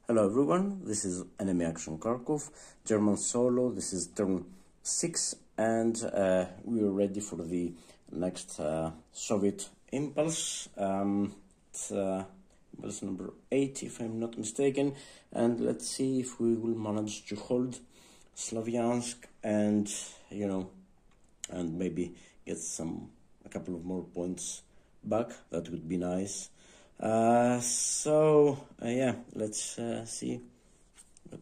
Hello everyone, this is Enemy Action Kharkov, German solo. This is turn 6 and we are ready for the next Soviet impulse. It's impulse number 8 if I'm not mistaken, and let's see if we will manage to hold Slavyansk and and maybe get a couple of more points back. That would be nice. Yeah, let's see what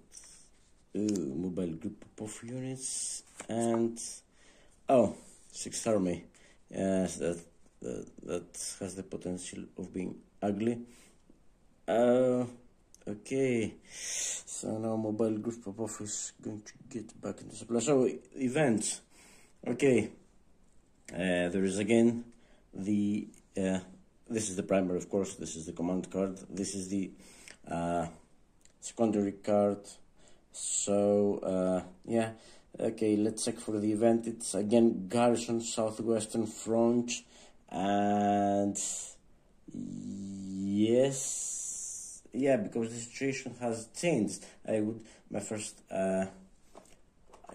mobile group of units and 6th Army. Yes, that has the potential of being ugly. Okay, so now mobile group of is going to get back into supply. So events. Okay, there is again the this is the primary, of course. This is the command card. This is the secondary card. So yeah, okay, let's check for the event. It's again Garrison, Southwestern Front, and yes, yeah, because the situation has changed. My first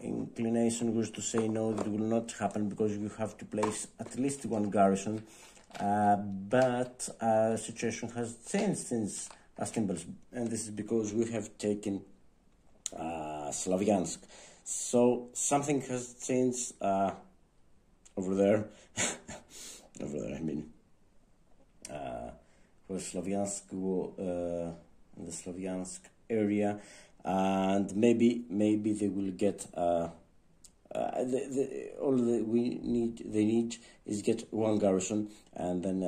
inclination was to say no, that will not happen because you have to place at least one garrison. But the situation has changed since last impulse, and this is because we have taken Slavyansk. So something has changed over there. Over there, I mean, for Slavyansk, in the Slavyansk area, and maybe they will get. All they need is get one garrison, and then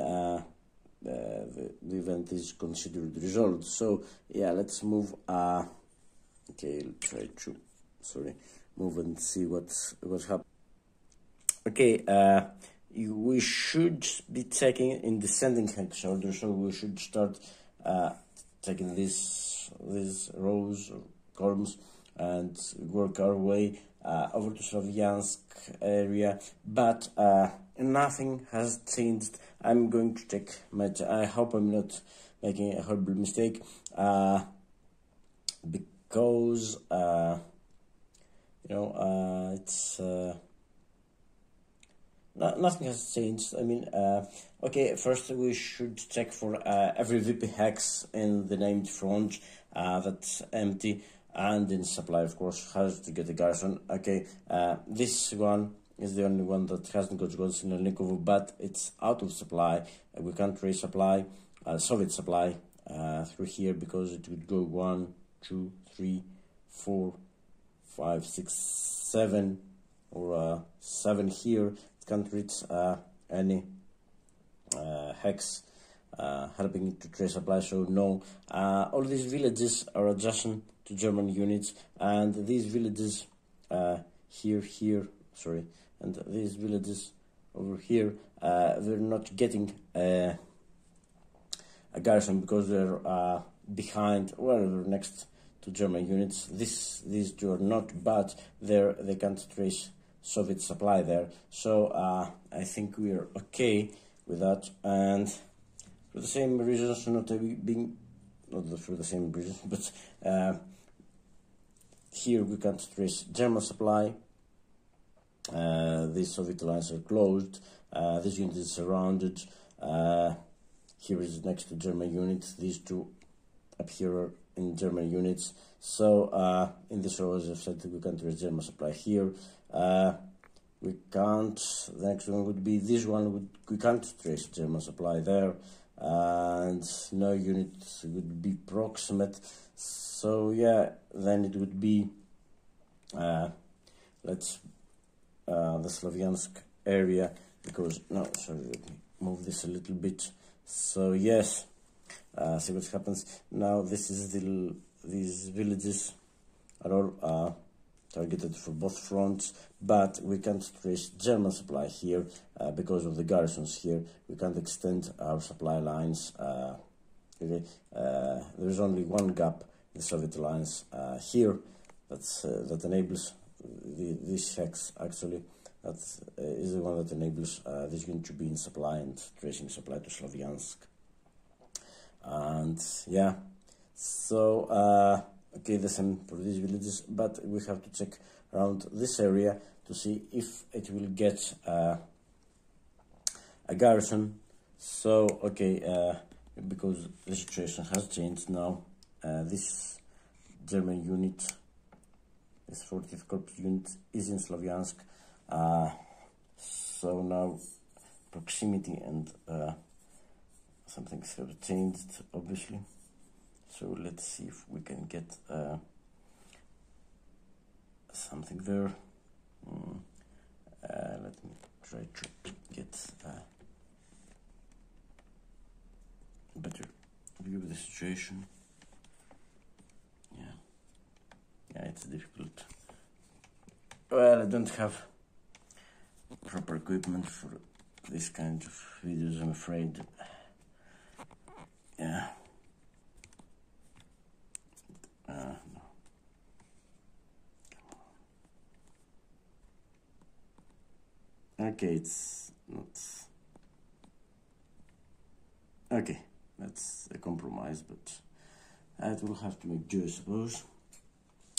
the event is considered resolved. So yeah, let's move. Okay, I'll try to move and see what's happening. Okay, we should be taking in descending hex order, so we should start taking these rows or columns and work our way over to Slavyansk area, but nothing has changed. I'm going to take my I hope I'm not making a horrible mistake, because it's nothing has changed. I mean, okay, first we should check for every VP hex in the named front that's empty, and in supply, of course, has to get a garrison. Okay, this one is the only one that hasn't got in Nikovo, but it's out of supply. We can't resupply Soviet supply through here because it would go 1, 2, 3, 4, 5, 6, 7, or 7 here. It can't reach any hex helping it to trace supply. So no, all these villages are adjacent to German units, and these villages here, and these villages over here, they're not getting a garrison because they're behind, well, they're next to German units. These two are not, but they can't trace Soviet supply there. So I think we are okay with that, and for the same reasons, not for the same reasons, but here we can't trace German supply. These Soviet lines are closed. This unit is surrounded. Here is next to German units. These two up here are in German units. So in this row, as I've said, we can't trace German supply here. We can't. The next one would be this one. We can't trace German supply there, and no unit would be proximate. So yeah, then it would be the Slavyansk area, because let me move this a little bit. So yes, see what happens now. This is these villages are all targeted for both fronts, but we can't trace German supply here because of the garrisons here. We can't extend our supply lines. Okay, there is only one gap in the Soviet lines here that enables this hex, actually. That is the one that enables this unit to be in supply and tracing supply to Slavyansk. And yeah, So okay, the same for these villages, but we have to check around this area to see if it will get a garrison. So okay, because the situation has changed now, this German unit, this 40th Corps unit, is in Slavyansk. So now proximity and some things have changed, obviously. So let's see if we can get something there. Let me try to get a better view of the situation. Yeah, it's difficult. Well, I don't have proper equipment for this kind of videos, I'm afraid. Yeah. No. Okay, it's not. Okay, that's a compromise, but it will have to make do, I suppose.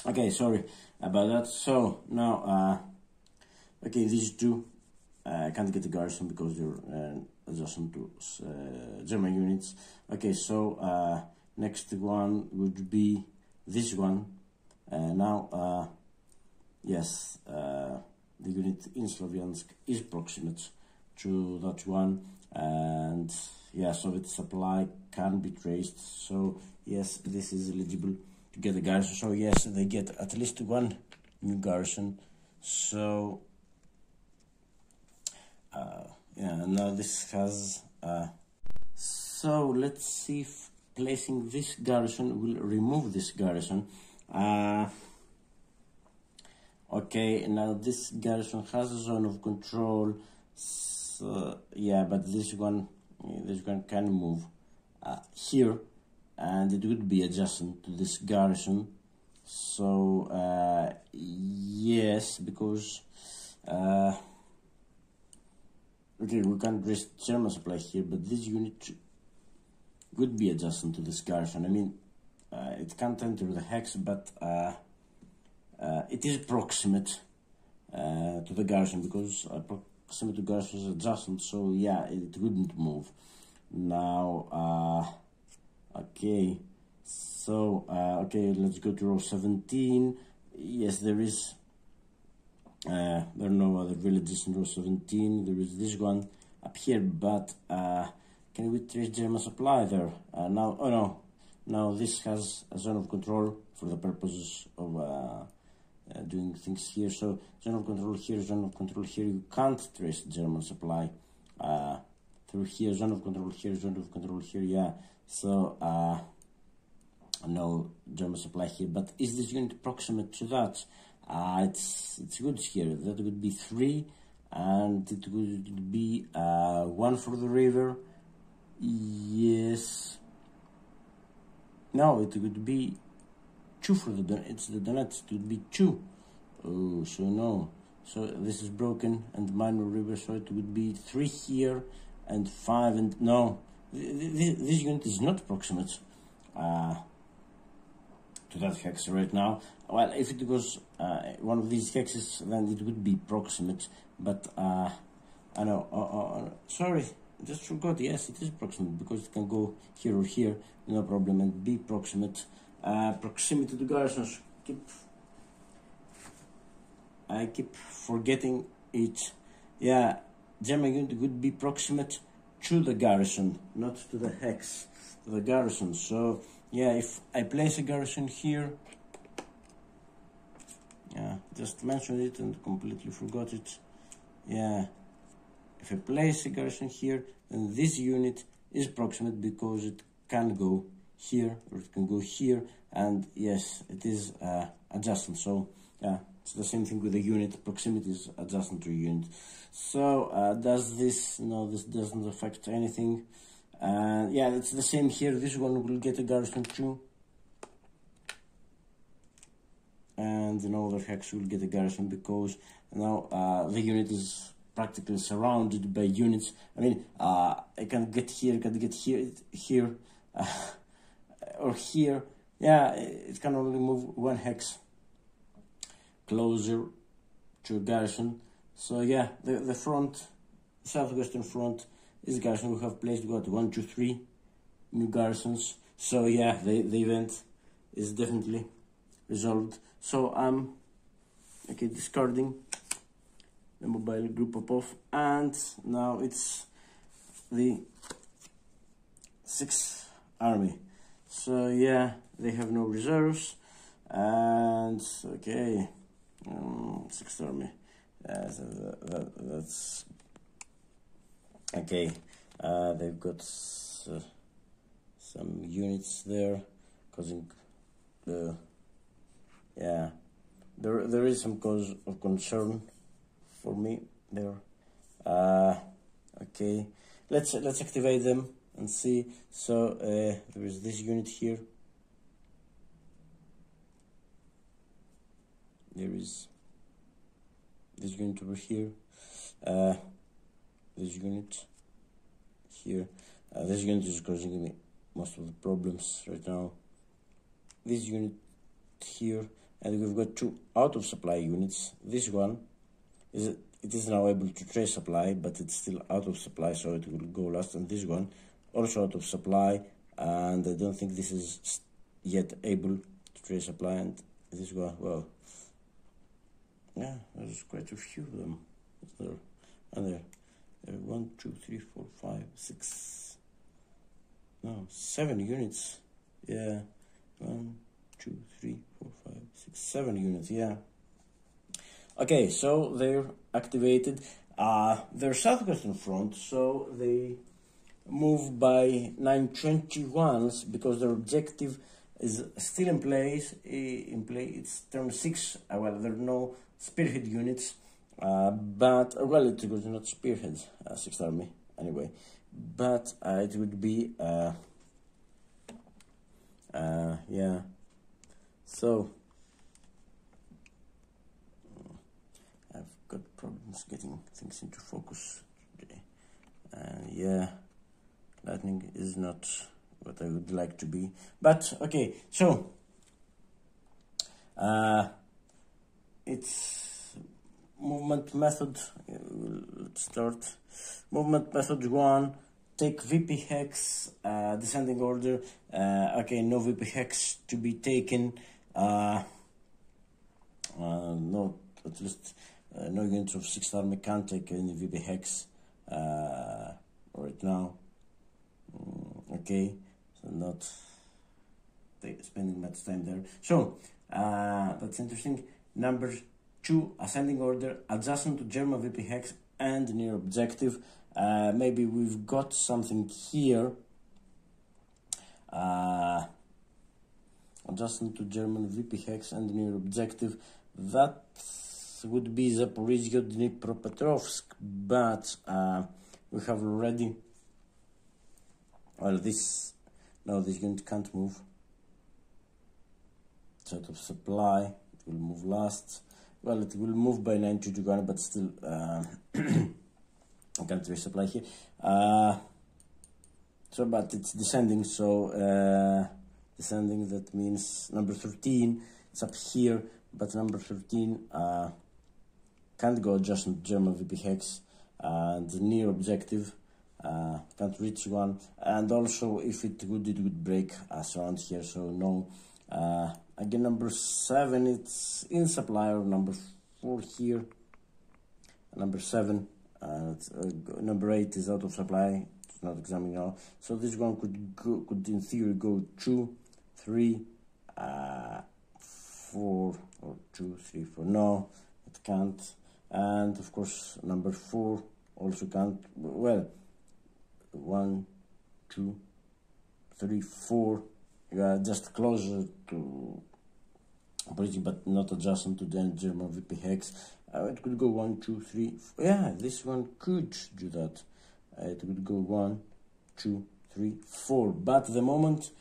Okay, sorry about that. So now, okay, these two can't get the garrison because they're adjacent to German units. Okay, so next one would be this one. Now, yes, the unit in Slavyansk is proximate to that one, and yeah, Soviet supply can be traced. So yes, this is eligible to get a garrison. So yes, they get at least one new garrison. So yeah, now this has so let's see if placing this garrison will remove this garrison. Okay, now this garrison has a zone of control, so yeah, but this one can move here, and it would be adjacent to this garrison. So yes, because okay, we can't risk German supply here, but this unit would be adjacent to this garrison. I mean, it can't enter the hex, but it is proximate to the garrison, because proximate to garrison is adjacent, so yeah, it wouldn't move. Now, okay, so, okay, let's go to row 17. Yes, there is, there are no other villages in row 17. There is this one up here, but can we trace German supply there? Now, oh no, now this has a zone of control for the purposes of doing things here. So zone of control here, zone of control here. You can't trace German supply through here. Zone of control here, zone of control here. Yeah. So no German supply here. But is this unit proximate to that? It's good here. That would be 3, and it would be 1 for the river. Yes. No, it would be 2 for the it's the Donets. It would be 2. Oh, so no. So this is broken and minor river. So it would be 3 here and 5 and no. This unit is not proximate to that hex right now. Well, if it was one of these hexes, then it would be proximate. But I know. Sorry, just forgot. Yes, it is proximate because it can go here or here, no problem, and be proximate. Proximity to garrisons. I keep forgetting it. Yeah, German unit would be proximate to the garrison, not to the hex, to the garrison. So yeah, if I place a garrison here, yeah, just mentioned it and completely forgot it. Yeah, if I place a garrison here, then this unit is proximate because it can go here or it can go here, and yes, it is adjacent. So yeah, it's the same thing with the unit. Proximity is adjacent to a unit. So does this? No, this doesn't affect anything. Yeah, it's the same here. This one will get a garrison too, and another hex will get a garrison because now the unit is practically surrounded by units. I mean, I can get here, can get here, here. or here, yeah, it can only move 1 hex closer to Garrison. So yeah, the front, southwestern front is Garrison. We have placed, what, 1, 2, 3 new garrisons. So yeah, the event is definitely resolved. So I'm okay, discarding the mobile group Popov, and now it's the 6th army. So yeah, they have no reserves, and okay, 6th army. That's okay. They've got some units there causing the, yeah, there is some cause of concern for me there. Okay, let's activate them and see. So there is this unit here. There is this unit over here. This unit here. This unit is causing me most of the problems right now. This unit here, and we've got 2 out of supply units. This one is, it is now able to trace supply, but it's still out of supply, so it will go last. And this one also out of supply, and I don't think this is yet able to trace supply. And this one, well, yeah, there's quite a few of them there. And there 1, 2, 3, 4, 5, 6, no, 7 units. Yeah, 1, 2, 3, 4, 5, 6, 7 units. Yeah. Okay, so they're activated. Their southwestern front, so they move by 921s because their objective is still in place. It's turn 6. Well, there are no spearhead units, but well, it was not spearhead, 6th army anyway. But it would be yeah. So I've got problems getting things into focus today. Yeah, lightning is not what I would like to be. But okay, so it's movement method. Let's start. Movement method 1. Take VP hex, descending order. Okay, no VP hex to be taken. No, at least no units of 6th army can't take any VP hex right now. Okay, so not spending much time there. So that's interesting. Number 2, ascending order, adjacent to German VP hex and near objective. Maybe we've got something here. Adjacent to German VP hex and near objective. That would be Zaporizhia, Dnipropetrovsk, but we have already. Well, this unit can't move. It's out of supply. It will move last. Well, it will move by 921, but still. I can't resupply here. So, but it's descending. So, descending, that means number 13. It's up here, but number 13 can't go adjacent to German VP hex, and near objective can't reach one. And also, if it would break us around here. So no. Again, number 7, it's in supply, or number 4 here. Number 7. Number 8 is out of supply. It's not examining now. So this one could in theory go 2, 3, 4, or 2, 3, 4. No, it can't. And of course, number 4 also can't. Well, 1, 2, 3, 4. Yeah, just closer to British, but not adjacent to the German VP hex. It could go 1, 2, 3. Yeah, this one could do that. It would go 1, 2, 3, 4. But the moment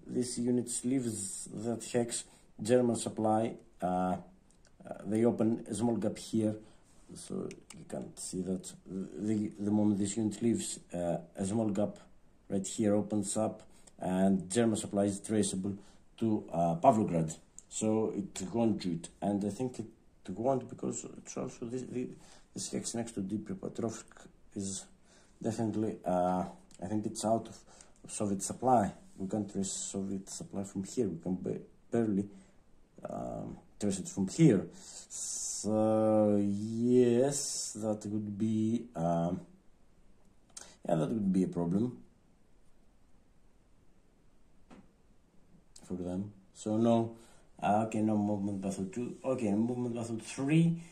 this unit leaves that hex, German supply, they open a small gap here, so you can't see that. The moment this unit leaves, a small gap right here opens up, and German supply is traceable to Pavlograd, so it won't do it. And I think it won't because it's also this hex next to Dnipropetrovsk is definitely I think it's out of Soviet supply. We can't trace Soviet supply from here. We can barely trace it from here. So yes, that would be yeah, that would be a problem for them. So no, okay, no movement method 2. Okay, movement method 3.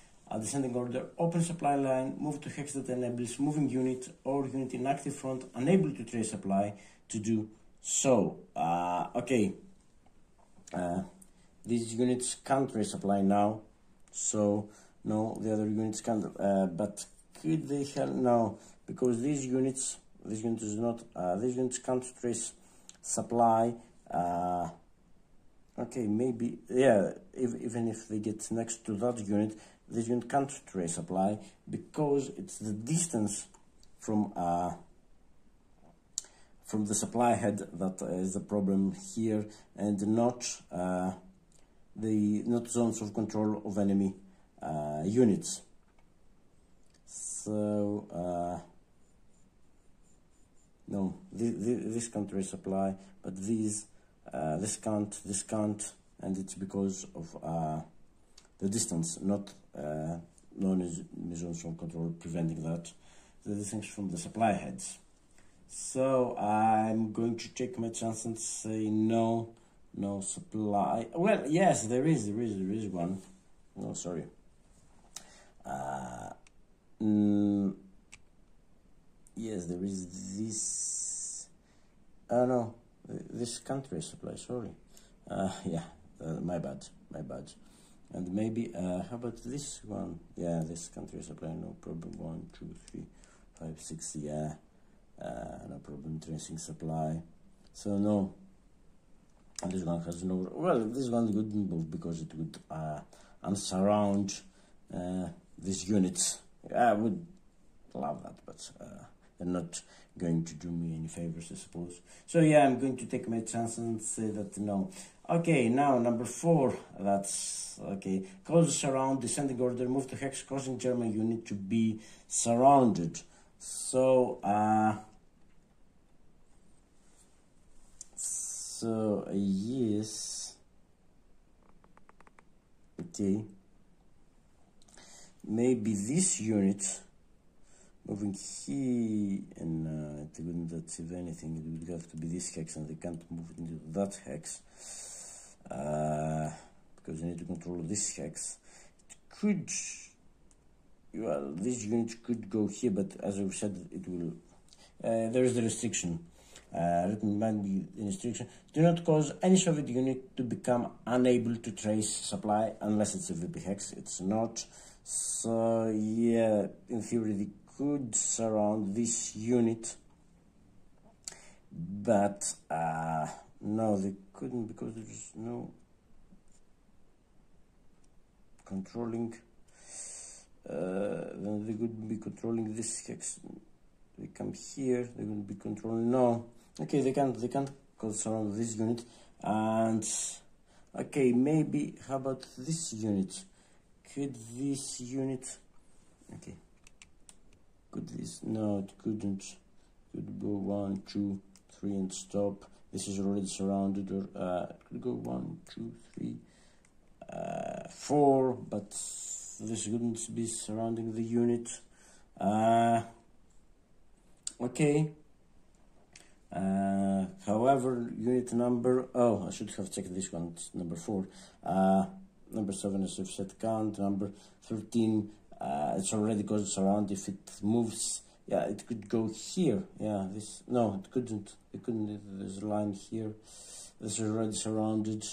Descending order, open supply line, move to hex that enables moving unit or unit in active front unable to trace supply to do so. Okay, these units can't trace supply now, so no, the other units can't. But could they help? No, because these units is not. These units can't trace supply. Okay, maybe yeah. Even if they get next to that unit, this unit can't trace supply because it's the distance from the supply head that is the problem here, and not not zones of control of enemy units. So no, this can't trace supply, but this can't, and it's because of the distance, not zones of control preventing that. The distance from the supply heads. So I'm going to take my chance and say no supply. Well, yes, there is one. No, sorry. Yes, there is this. Oh no, this country supply. Sorry. Yeah, my bad. And maybe how about this one? Yeah, this country supply, no problem. 1, 2, 3, 5, 6. Yeah, no problem tracing supply. So no. And this one has no. Well, this one wouldn't move because it would unsurround these units. I would love that, but they're not going to do me any favors, I suppose. So yeah, I'm going to take my chance and say that no. Okay, now number 4. That's okay. Close the surround, descending order, move to hex, causing German unit to be surrounded. So yes. Okay. Maybe this unit moving here, and it wouldn't achieve anything. It would have to be this hex, and they can't move into that hex because they need to control this hex. It could, well, this unit could go here, but as I've said, it will. There is the restriction. Written by the restriction: do not cause any Soviet unit to become unable to trace supply unless it's a VP hex. It's not. So yeah, in theory they could surround this unit, but no, they couldn't because there's no controlling. Then they could be controlling this hex. They come here, they will be controlling. No, okay, they can't surround this unit. And okay, maybe how about this unit? Could this unit? Okay. Could this? No, it couldn't. Could go 1, 2, 3 and stop. This is already surrounded, or it could go 1, 2, 3, 4, but this wouldn't be surrounding the unit. Okay. However, unit number. Oh, I should have checked this one. It's number 4. Number 7 is if set count. Number 13. It's already goes surround. If it moves, yeah, it could go here. Yeah, this. No, it couldn't. It couldn't. There's a line here. This is already surrounded.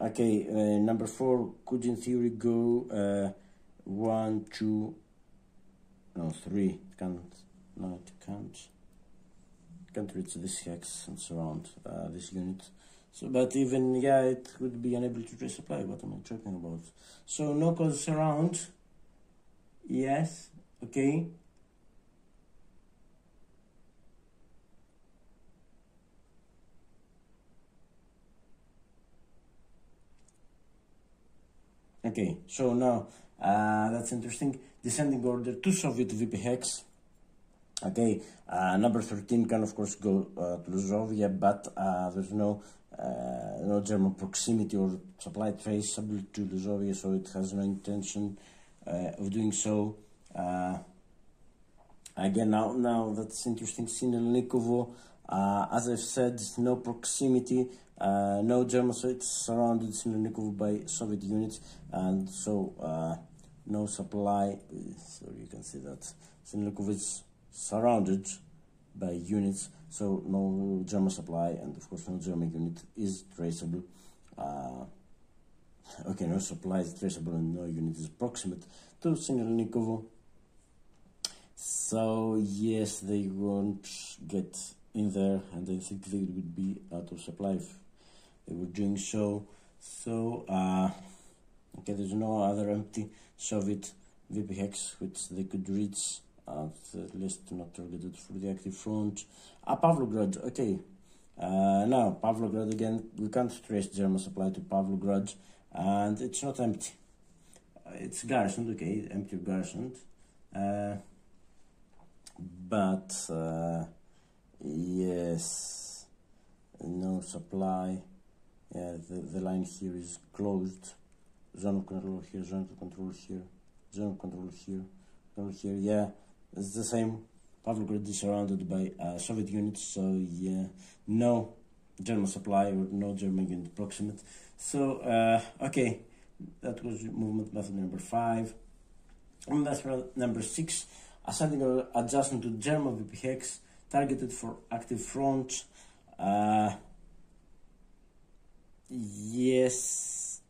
Okay, number 4 could in theory go 1, 2, no 3. It can't. No, it can't. It can't reach this hex and surround this unit. So, but even yeah, it would be unable to trace supply. What am I talking about? So no cause surround. Yes. Okay. Okay, so now that's interesting. Descending order to Soviet VP hex. Okay, number 13 can of course go to Luzovia, but there's no German proximity or supply traceable to Luzovia, so it has no intention of doing so. Again, now that's interesting. Sinelnikovo, as I've said, no proximity, no German, so it's surrounded Sinelnikovo by Soviet units, and so no supply. So you can see that Sinelnikovo is surrounded by units, so no German supply, and of course no German unit is traceable. Okay, no supply is traceable and no unit is proximate to Sinelnikovo. So yes, they won't get in there, and I think they would be out of supply if they were doing so. So okay, there's no other empty Soviet VP hex which they could reach, at least not targeted for the active front. Pavlograd, okay. Now Pavlograd again, we can't trace German supply to Pavlograd, and it's not empty. It's garrisoned, okay, empty garrisoned. But yes, no supply. Yeah, the line here is closed. Zone of control here, zone of control here, zone of control here, control here. Yeah, it's the same. Pavlograd is surrounded by Soviet units, so yeah, no German supply or no German unit proximate. So okay, that was movement method number 5. And method number 6. Ascending or adjacent to German VP hex, targeted for active front. Yes,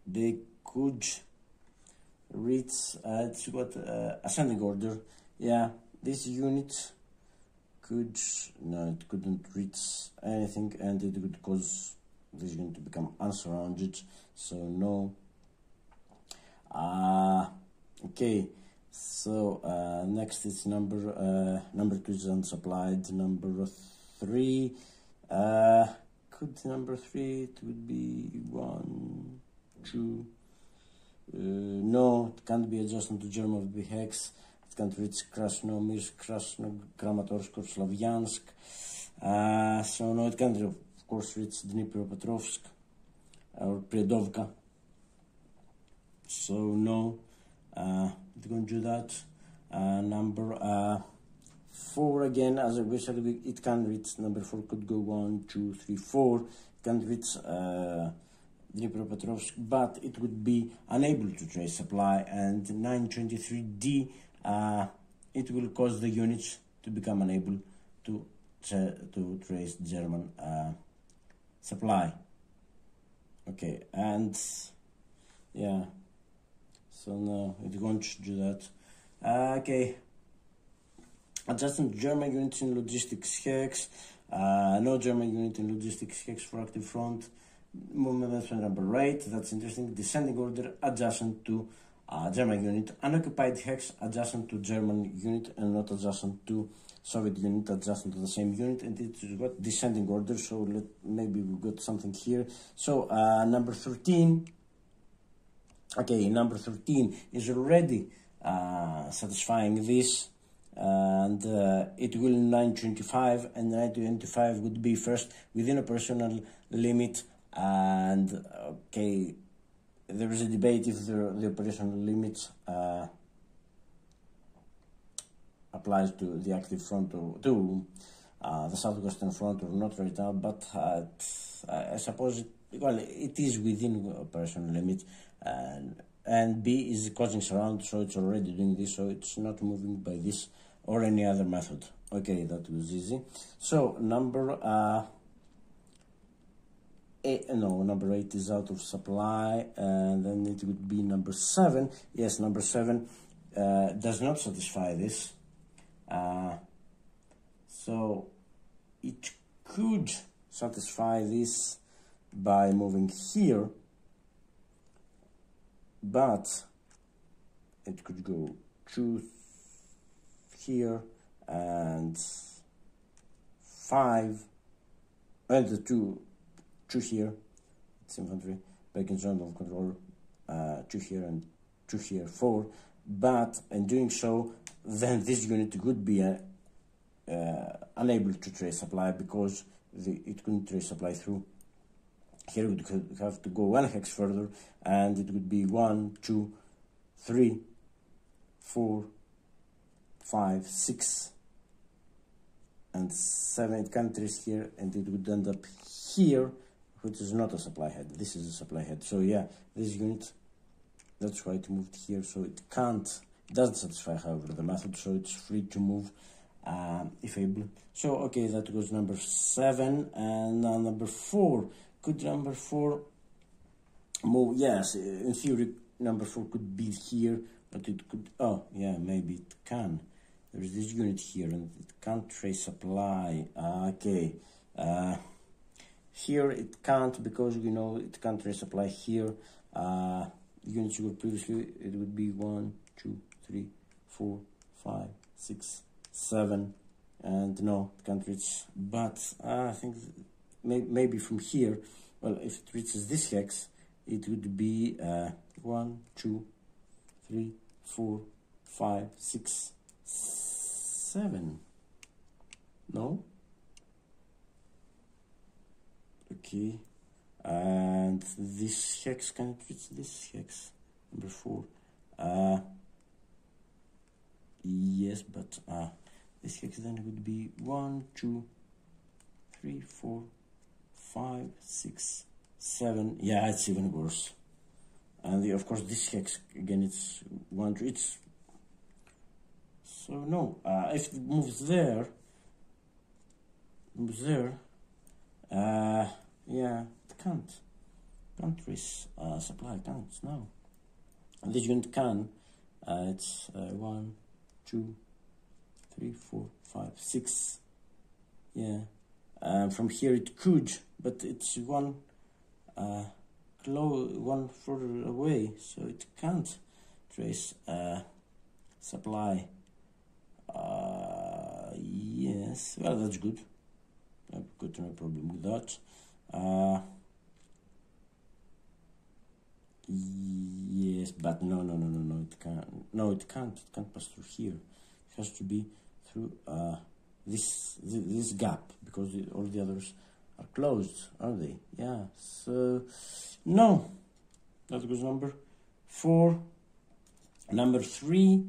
they could reach. It's got ascending order. Yeah, this unit could. No, it couldn't reach anything, and it could cause this unit to become unsurrounded. So no. Okay, so next is number 2 is unsupplied. Number 3, could number 3 it would be 1, 2. No, it can't be adjacent to German VP hex. It can't reach Krasnomirsk, Kramatorsk or Slavyansk. So no, it can't of course reach Dnipropetrovsk or Predovka. So no. It won't do that. Number 4 again, as we said, it can reach. Number 4 could go 1, 2, 3, 4. It can reach Dnipropetrovsk, but it would be unable to trace supply. And 923D, it will cause the units to become unable to trace German supply. Okay, and yeah. So no, it won't do that. Okay. Adjacent German units in logistics hex. No German unit in logistics hex for active front. Movement method number 8. That's interesting. Descending order adjacent to German unit. Unoccupied hex adjacent to German unit and not adjacent to Soviet unit, adjacent to the same unit, and it's got descending order. So maybe we got something here. So number 13. Okay, number 13 is already satisfying this, and it will 925, and 925 would be first within operational limit. And okay, there is a debate if the operational limit applies to the active front or to the southwestern front or not right now, but I suppose it is within operational limit. And B is causing surround, so it's already doing this, so it's not moving by this or any other method. Okay, that was easy. So number 8 is out of supply, and then it would be number 7. Yes, number 7 does not satisfy this. So it could satisfy this by moving here, but it could go 2 here and 5 and 2 here. It's infantry. breaking zone of control 2 here and 2 here, 4. But in doing so, then this unit would be unable to trace supply because it couldn't trace supply through. Here we would have to go 1 hex further, and it would be 1, 2, 3, 4, 5, 6, and 7. It can't trace here, and it would end up here, which is not a supply head. This is a supply head. So yeah, this unit, that's why it moved here. So it can't. It doesn't satisfy, however, the method. So it's free to move if able. So okay, that was number 7, and now number 4. Could number 4 move? Yes, in theory, number 4 could be here, but it could. Oh yeah, maybe it can. There's this unit here, and it can't trace supply. Okay. Here it can't, because you know it can't trace supply here. Units were previously, it would be 1, 2, 3, 4, 5, 6, 7, and no, it can't reach. But I think maybe from here, well, if it reaches this hex, it would be 1, 2, 3, 4, 5, 6, 7. No? Okay. And this hex, can it reach this hex? Number 4. Yes, but this hex then would be 1, 2, 3, 4, 5, 6, 7. Yeah, it's even worse. And of course, this hex again, it's 1, 2. It's so no. If it moves there, yeah, it can't trace supply. Can't no. And this unit can. It's 1, 2, 3, 4, 5, 6. Yeah. From here it could, but it's one further away, so it can't trace supply. Yes, well, that's good. I've got no problem with that. Yes, but no, it can't. No, it can't. It can't pass through here. It has to be through this gap, because all the others are closed, are they? Yeah. So no, that was number 4. Number 3.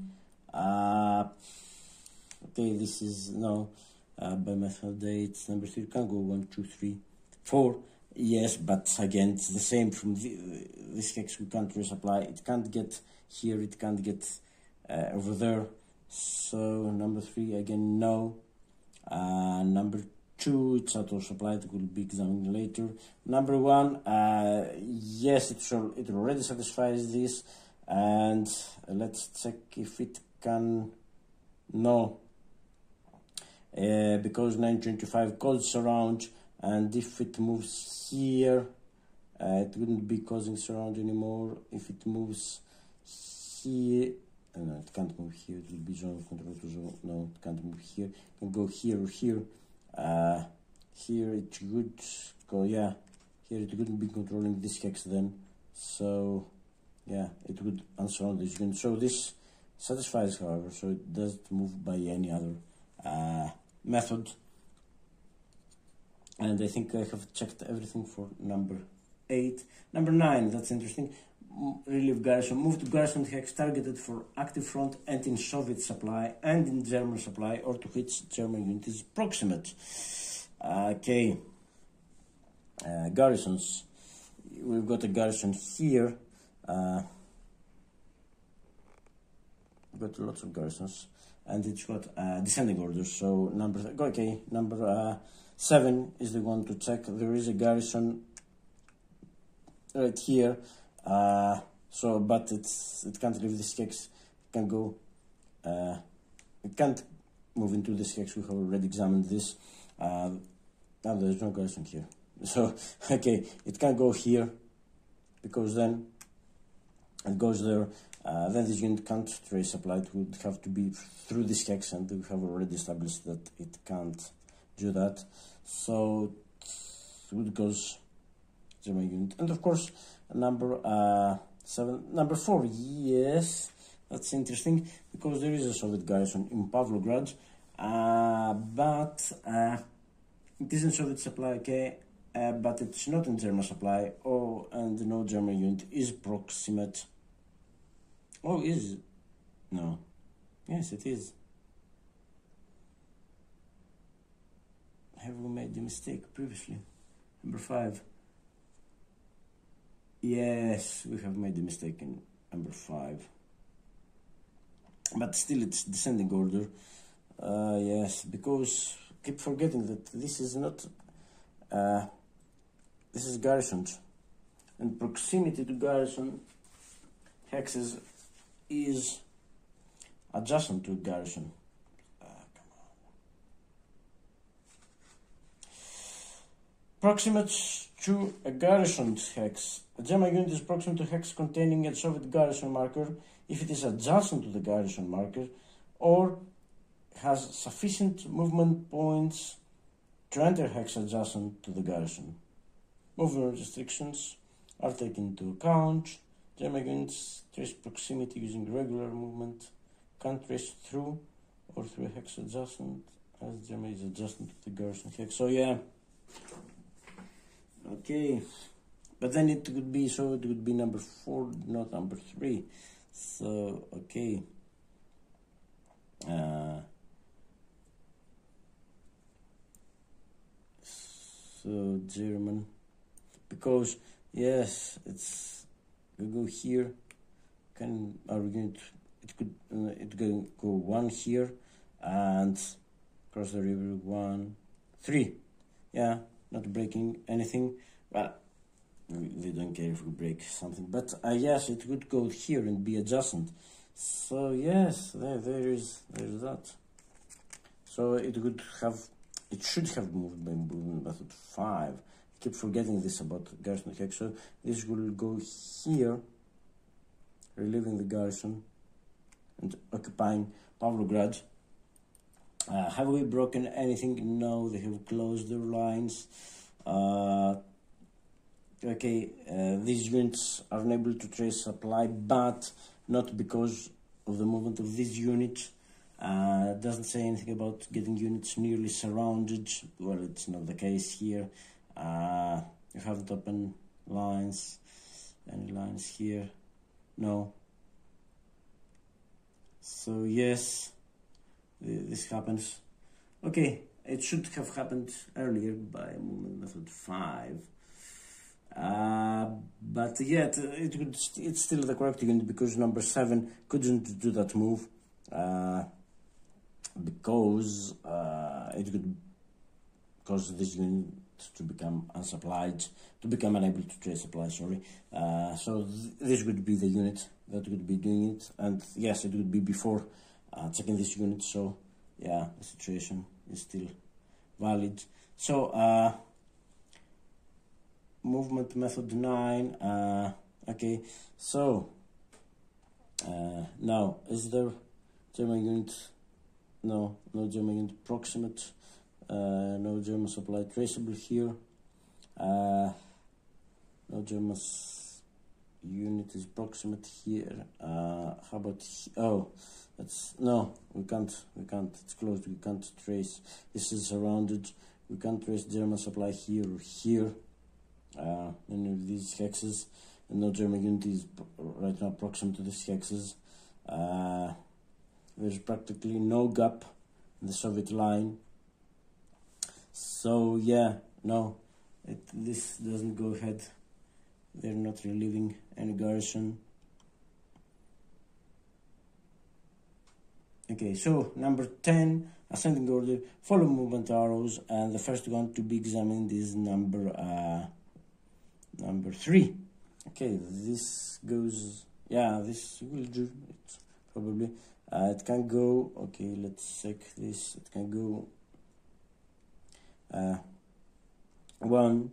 Okay, this is no. By method dates, number 3 can go 1, 2, 3, 4. Yes, but again, it's the same from this hex. We can't resupply. It can't get here. It can't get over there. So number 3 again, no. Number 2, it's auto supplied. It will be examined later. Number 1, yes, it already satisfies this. And let's check if it can. No. Because 925 cold surround, and if it moves here, it wouldn't be causing surround anymore. If it moves here, no, it can't move here. It will be zone of control to zone. No, it can't move here. It can go here or here. Here it would go. Yeah, here it wouldn't be controlling this hex then. So yeah, it would unsurround this unit. So this satisfies, however. So it doesn't move by any other method. And I think I have checked everything for number 8. Number 9, that's interesting. Relieve Garrison. Move to Garrison hex targeted for active front and in Soviet supply and in German supply, or to which German unit is proximate. Okay. Garrisons. We've got a garrison here. We've got lots of garrisons. And it's got descending orders. So number 7 is the one to check. There is a garrison right here. So, but it can't leave this hex. It can go. It can't move into this hex. We have already examined this. Now there's no garrison here. So okay, it can go here, because then it goes there. Then this unit can't trace supply. It would have to be through this hex, and we have already established that it can't do that. So it goes German unit. And of course, number 4, yes, that's interesting, because there is a Soviet garrison in Pavlograd, but it isn't Soviet supply, okay, but it's not in German supply. Oh, and no German unit is proximate. Oh, is it? No. Yes, it is. Have we made the mistake previously? Number 5. Yes, we have made the mistake in number 5. But still, it's descending order. Yes, because keep forgetting that this is not. This is garrisons, and proximity to garrison hexes is adjacent to garrison. Proximate to a garrison hex. A German unit is proximate to a hex containing a Soviet garrison marker if it is adjacent to the garrison marker or has sufficient movement points to enter hex adjacent to the garrison. Movement restrictions are taken into account. German units trace proximity using regular movement, can't trace through or through hex adjacent as German is adjacent to the garrison hex. So yeah. Okay, but then it would be, so it would be number 4, not number 3. So okay, so German, because yes, it's we go here. Can our unit? It could it can go 1 here and cross the river 1, 3. Yeah. Not breaking anything. Well, we don't care if we break something, but yes, it would go here and be adjacent. So yes, there's that. So it should have moved by movement method 5. I keep forgetting this about garrison hex. So this will go here, relieving the garrison and occupying Pavlograd. Have we broken anything? No, they have closed their lines. Okay, these units are unable to trace supply, but not because of the movement of this unit. Doesn't say anything about getting units nearly surrounded. Well, it's not the case here. You haven't opened lines. Any lines here? No. So yes, this happens. Okay, it should have happened earlier by movement method 5. But yet it's still the correct unit, because number 7 couldn't do that move because it could cause this unit to become unsupplied, to become unable to trade supply. Sorry. So this would be the unit that would be doing it, and yes, it would be before checking this unit. So yeah, the situation is still valid. So movement method 9. Okay, so now is there German unit? No German unit proximate. No German supply traceable here. No German unit is proximate here. How about oh, that's no, we can't, it's closed, we can't trace. This is surrounded, we can't trace German supply here or here. Any of these hexes, and no German unit is right now proximate to these hexes. There's practically no gap in the Soviet line. So yeah, no, this doesn't go ahead. They're not relieving any garrison. Okay, so number 10, ascending order, follow movement arrows, and the first one to be examined is number 3. Okay, this goes, yeah, this will do it probably. It can go, okay, let's check this. It can go 1,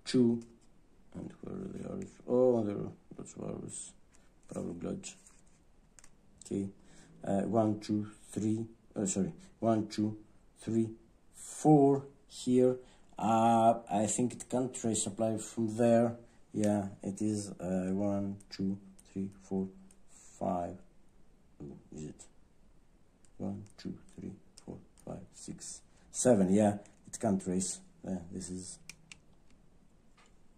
2, and where are the arrows? Oh, there are lots of arrows. Pavlograd. Okay, 1, 2, 3. Sorry, 1, 2, 3, 4 here. I think it can't trace supply from there. Yeah, it is 1, 2, 3, 4, 5. Is it 1, 2, 3, 4, 5, 6, 7? Yeah, it can't trace. This is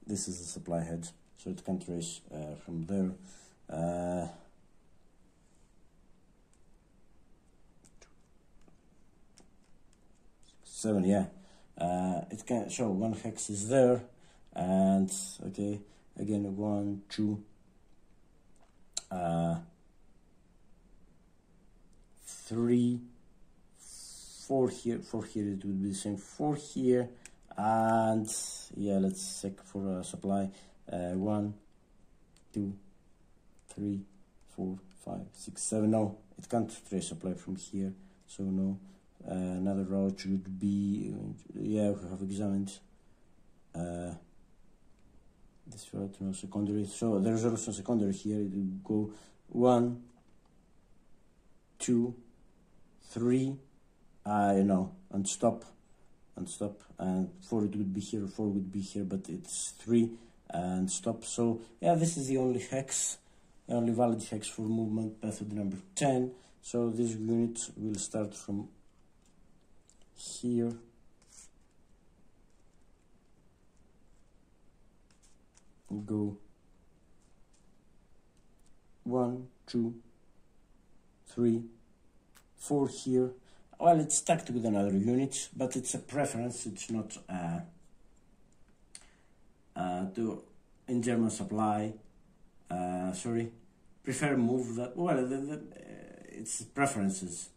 the supply head, so it can't trace from there. 7, yeah. It can show 1 hex is there, and okay, again 1, 2, 3, 4 here. 4 here, it would be the same. 4 here, and yeah, let's check for supply. 1, 2, 3, 4, 5, 6, 7. No, it can't trace supply from here, so no. Another route should be, yeah, we have examined this route, no secondary, so there's also secondary here. It will go 1, 2, 3, and stop, and 4 it would be here, 4 would be here, but it's 3 and stop. So yeah, this is the only hex, the only valid hex for movement method number 10. So this unit will start from here, go 1, 2, 3, 4 here. Well, it's stacked with another unit, but it's a preference. It's not in German supply. Sorry, prefer move that. Well, it's preferences.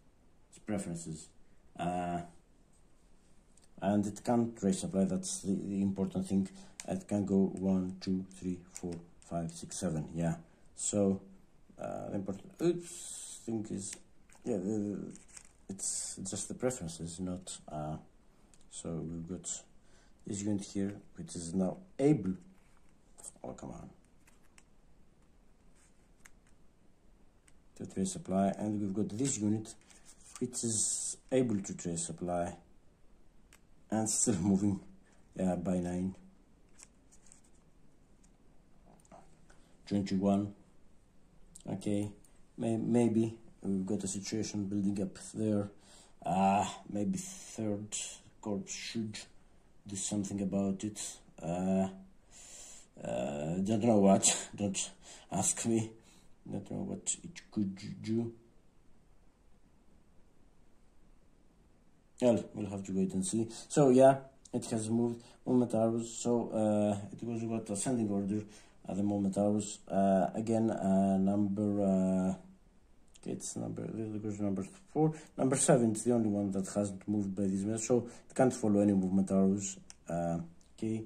It's preferences. And it can't trace supply. That's the important thing. It can go 1, 2, 3, 4, 5, 6, 7. Yeah. So the important thing is, yeah, it's just the preferences, not. So we've got this unit here, which is now able. Oh, come on. To trace supply, and we've got this unit, which is able to trace supply and still moving, yeah, by 9. 21. Okay, maybe we've got a situation building up there. Maybe 3rd Corps should do something about it. Don't know what. Don't ask me. Don't know what it could do. Well, we'll have to wait and see. So yeah, it has moved movement arrows. So it was about ascending order at the moment arrows. Again, number it's number 4. Number 7 is the only one that hasn't moved by this method, so it can't follow any movement arrows. Okay,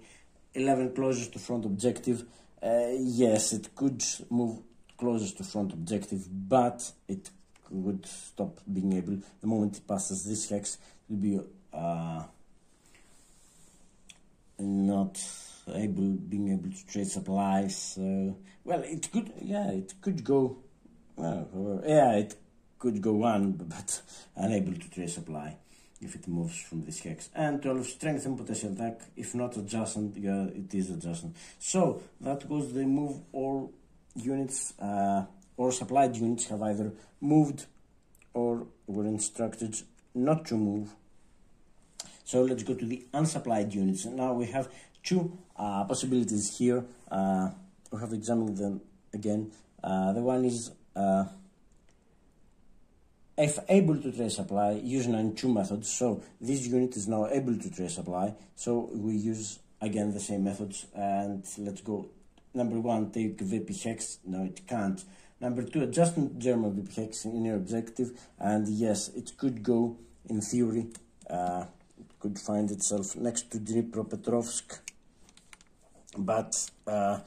11 closest to front objective. Yes, it could move closest to front objective, but it would stop being able the moment it passes this hex. It will be not being able to trade supplies. Well, it could, yeah, it could go. Yeah, it could go 1, but unable to trade supply if it moves from this hex. And 12, strength and potential attack. If not adjacent, yeah, it is adjacent. So that goes. They move all units or supplied units have either moved or were instructed not to move. So let's go to the unsupplied units. Now we have 2 possibilities here. We have examined them again. The one is if able to trace supply using 2 methods. So this unit is now able to trace supply. So we use again the same methods, and let's go. Number 1, take VP hex. No, it can't. Number 2, adjustment German VP hex in your objective, and yes, it could go in theory. It could find itself next to Dnipropetrovsk, but there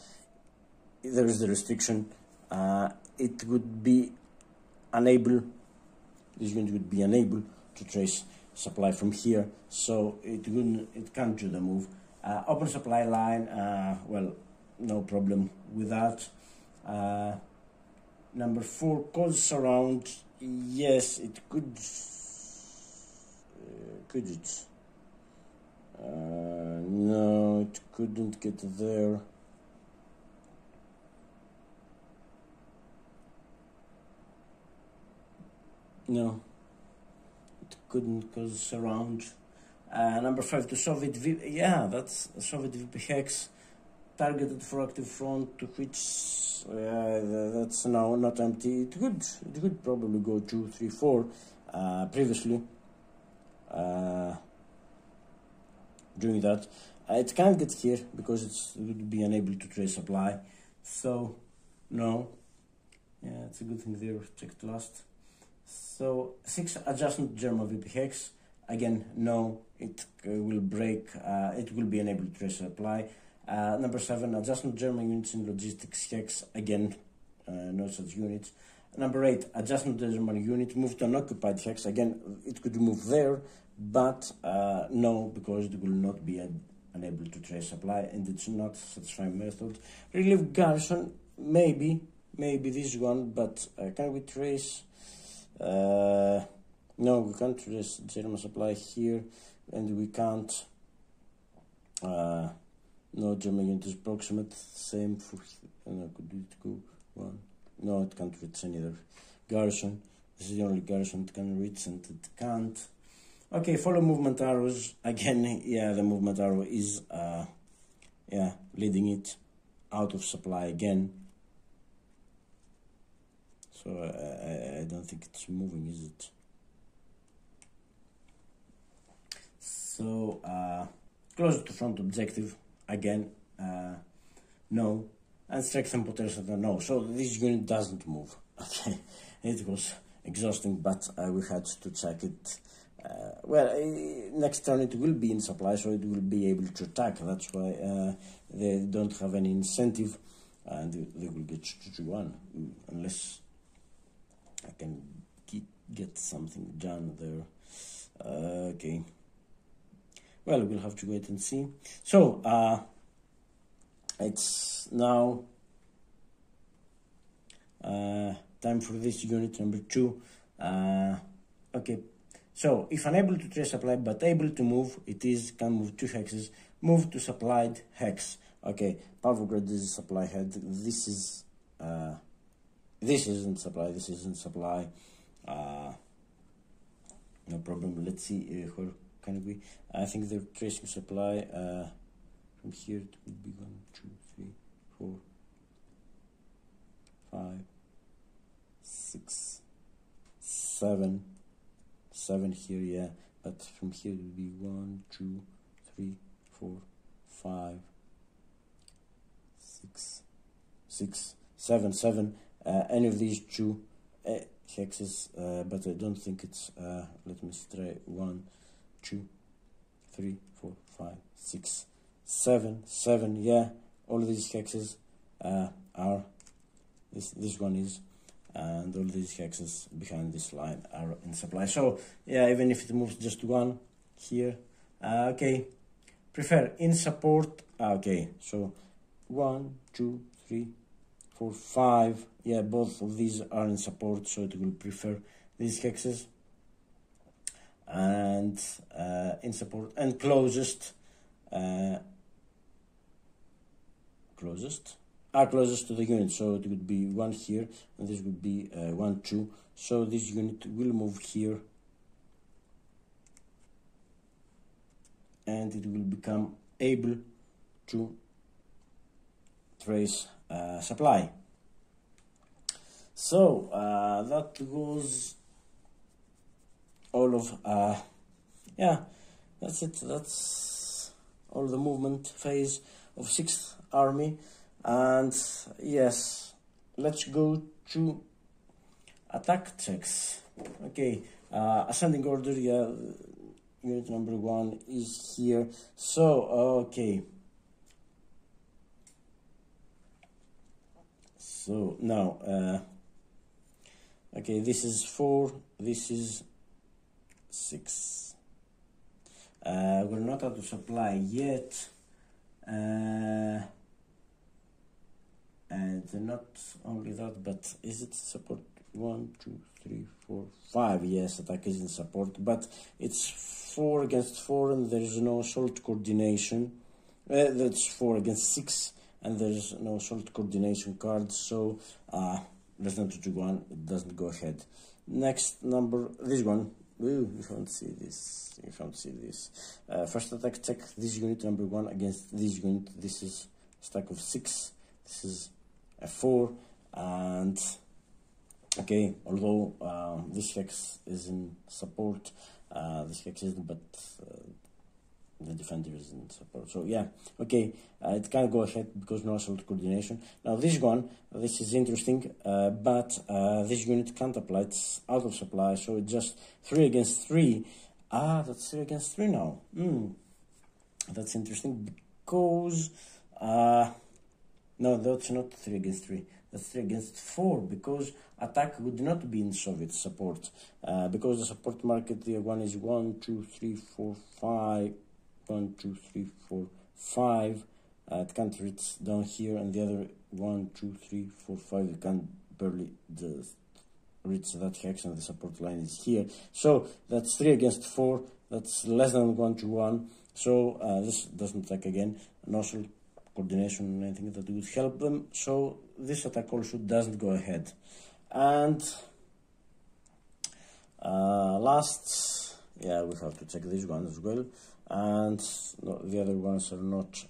is the restriction. It would be unable. This unit would be unable to trace supply from here, so it wouldn't. It can't do the move. Open supply line. Well, no problem with that. Number 4, cause surround. Yes, it could. Could it? No, it couldn't get there. No, it couldn't because around. Number 5, the Soviet yeah, that's a Soviet VP hex targeted for active front, to which that's now not empty. It could probably go 2, 3, 4 previously doing that. It can't get here because it would be unable to trace supply, so no. Yeah, it's a good thing there, checked last. So 6, adjustment German VP hex, again no, it will break, it will be unable to trace supply. Number 7, adjustment German units in logistics hex, again no such units. Number 8, adjustment German unit moved to an occupied hex, again it could move there, but no, because it will not be unable to trace supply, and it's not satisfying method. Relieve Garrison, maybe this one, but can we trace? No, we can't trace German supply here, and we can't. No, German unit is proximate. Same for. Could it go 1? No, it can't reach any other Garrison. This is the only Garrison it can reach, and it can't. Okay, follow movement arrows again. Yeah, the movement arrow is leading it out of supply again. So I don't think it's moving, is it? So closer to front objective again, no, and strengthen potential, no. So this unit doesn't move. Okay, it was exhausting, but we had to check it. Next turn it will be in supply, so it will be able to attack. That's why they don't have any incentive, and they will get 2-1 unless I can get something done there. Okay. Well, we'll have to wait and see. So it's now time for this unit number 2. Okay. So if unable to trace supply but able to move, can move 2 hexes. Move to supplied hex. Okay. Pavlograd is supply head. This isn't supply. This isn't supply. No problem. Let's see where can we. I think they're tracing supply from here. It would be 1, 2, 3, 4, 5, 6, 7. 7 here, yeah. But from here it would be 1, 2, 3, 4, 5, 6, 7, 7. Any of these 2 hexes, but I don't think it's. Let me try 1, 2, 3, 4, 5, 6, 7, 7. Yeah, all of these hexes are. This one is, and all these hexes behind this line are in supply. So yeah, even if it moves just 1 here, okay. Prefer in support. Okay, so 1, 2, 3, 4, 5. Yeah, both of these are in support, so it will prefer these hexes. And in support and closest to the unit, so it would be 1 here, and this would be 1, 2. So this unit will move here, and it will become able to trace supply. So that was all of that's it. That's all the movement phase of 6th Army. And yes, let's go to attack checks. Okay, ascending order. Yeah, unit number 1 is here. So okay. So now, okay, this is 4. This is 6. We're not out of supply yet. And not only that, but is it support? 1, 2, 3, 4, 5. Yes, attack is in support, but it's 4 against 4 and there's no assault coordination. That's 4 against 6 and there's no assault coordination card, so less than 2 to 1, it doesn't go ahead. Next number, this one. Ooh, you can't see this. You can't see this. First attack, check this unit number 1 against this unit. This is a stack of 6. This is a 4, and okay, although this hex is in support, this hex isn't, but the defender is in support. So yeah, okay, it can't go ahead because no assault coordination. Now this one, this is interesting, but this unit can't apply. It's out of supply, so it's just 3 against 3. That's 3 against 3 now. That's interesting because no, that's not 3 against 3. That's 3 against 4 because attack would not be in Soviet support, because the support market, the one is 1, 2, 3, 4, 5. 1, 2, 3, 4, 5. It can't reach down here, and the other 1, 2, 3, 4, 5. You can barely reach that hex, and the support line is here. So that's 3 against 4. That's less than 1 to 1. So this doesn't attack again. No assault coordination, anything that would help them. So this attack also doesn't go ahead. And last, yeah, we have to check this one as well. And no, the other ones are not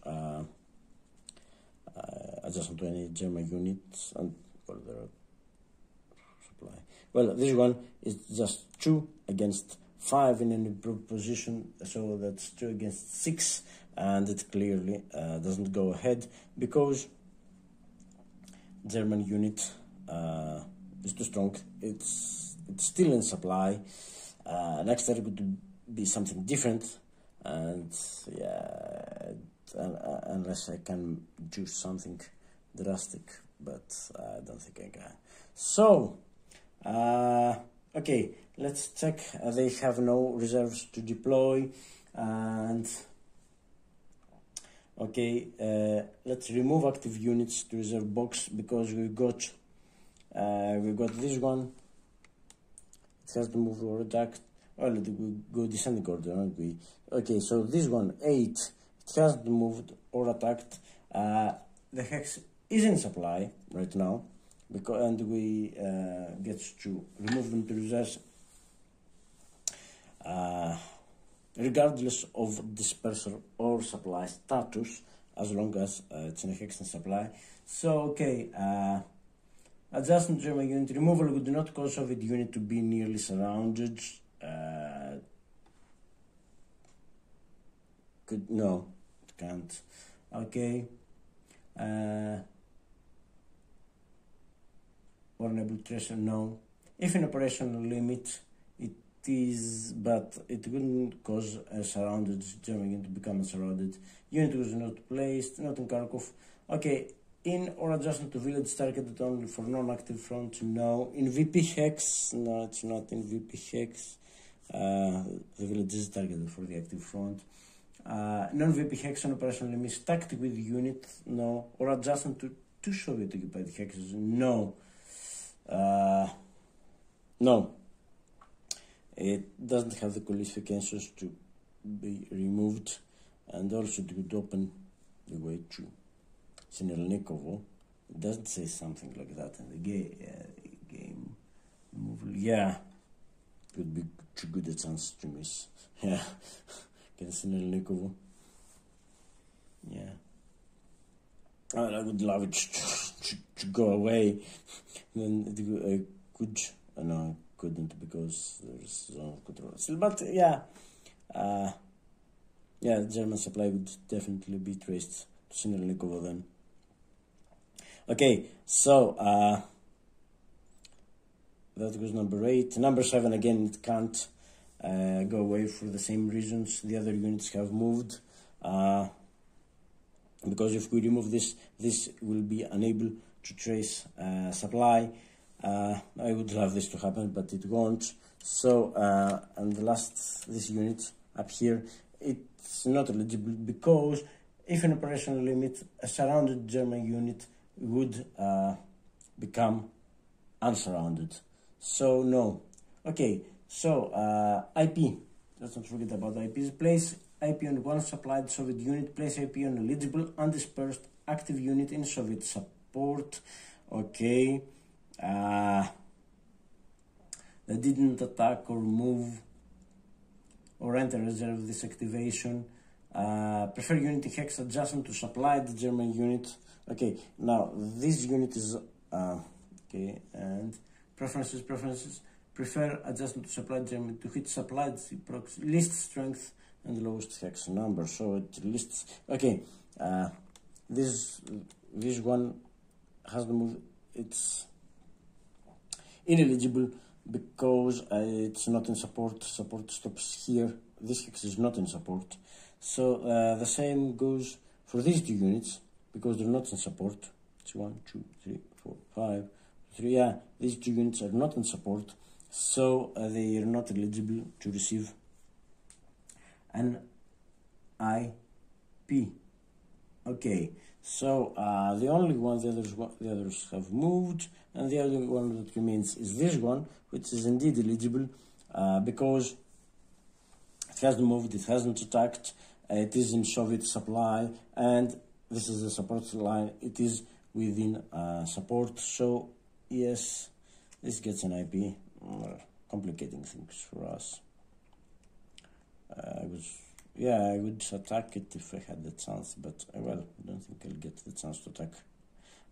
adjacent to any German units, and well, there are supply. Well, this one is just 2 against 5 in any position, so that's 2 against 6, and it clearly doesn't go ahead because German unit is too strong. It's still in supply. Next there could be something different. And yeah, unless I can do something drastic, but I don't think I can. So, okay, let's check. They have no reserves to deploy, and okay, let's remove active units to reserve box because we got this one. It has to move or attack. Well, we go descending order, aren't we? Okay, so this one, 8, it hasn't moved or attacked. The hex is in supply right now, and we get to remove them to reserves, regardless of dispersal or supply status, as long as it's in a hex in supply. So, okay, adjacent German unit removal would not cause Soviet unit to be nearly surrounded. No, it can't. Okay. Vulnerable tracer, no. If an operational limit, it is, but it wouldn't cause a surrounded German unit to become surrounded. Unit was not placed, not in Kharkov. Okay, in or adjacent to village targeted only for non-active front, no. In VP hex, no, it's not in VP hex. The village is targeted for the active front. Non-VP hex on operational limits stacked with unit, no. Or adjacent to 2 Soviet occupied hexes, no. No. It doesn't have the qualifications to be removed, and also it would open the way to Sinelnikovo. It doesn't say something like that in the game removal. Yeah, it would be too good a chance to miss. Yeah, against Sinelnikovo. Yeah. And I would love it to go away. Then it could, no, I couldn't because there's zone of control still. But yeah, yeah, German supply would definitely be traced to Sinelnikovo then. Okay, so that was number 8. Number 7, again, it can't go away for the same reasons. The other units have moved. Because if we remove this, this will be unable to trace supply. I would love this to happen, but it won't. So, and the last, this unit up here, it's not eligible because if an operational limit, a surrounded German unit would become unsurrounded. so no. Okay, so IP. Let's not forget about IPs. Place IP on one supplied Soviet unit. Place IP on eligible undispersed active unit in Soviet support. Okay. They didn't attack or move or enter reserve this activation. Prefer unit hex adjacent to supplied German unit. Okay, now this unit is okay, and preferences. Prefer adjustment to supplied German to hit supplied proxy least strength and lowest hex number. So it lists. Okay, this one has the move. It's ineligible because it's not in support. Support stops here. This hex is not in support. So the same goes for these two units because they're not in support. It's 1, 2, 3, 4, 5, 3. Yeah, these two units are not in support, so they are not eligible to receive an IP. Okay, so the only one the others have moved, and the other one that remains is this one, which is indeed eligible because it hasn't moved, it hasn't attacked, it is in Soviet supply, and this is the support line. It is within support. So yes, this gets an IP. Complicating things for us. I would attack it if I had the chance, but well, I don't think I'll get the chance to attack.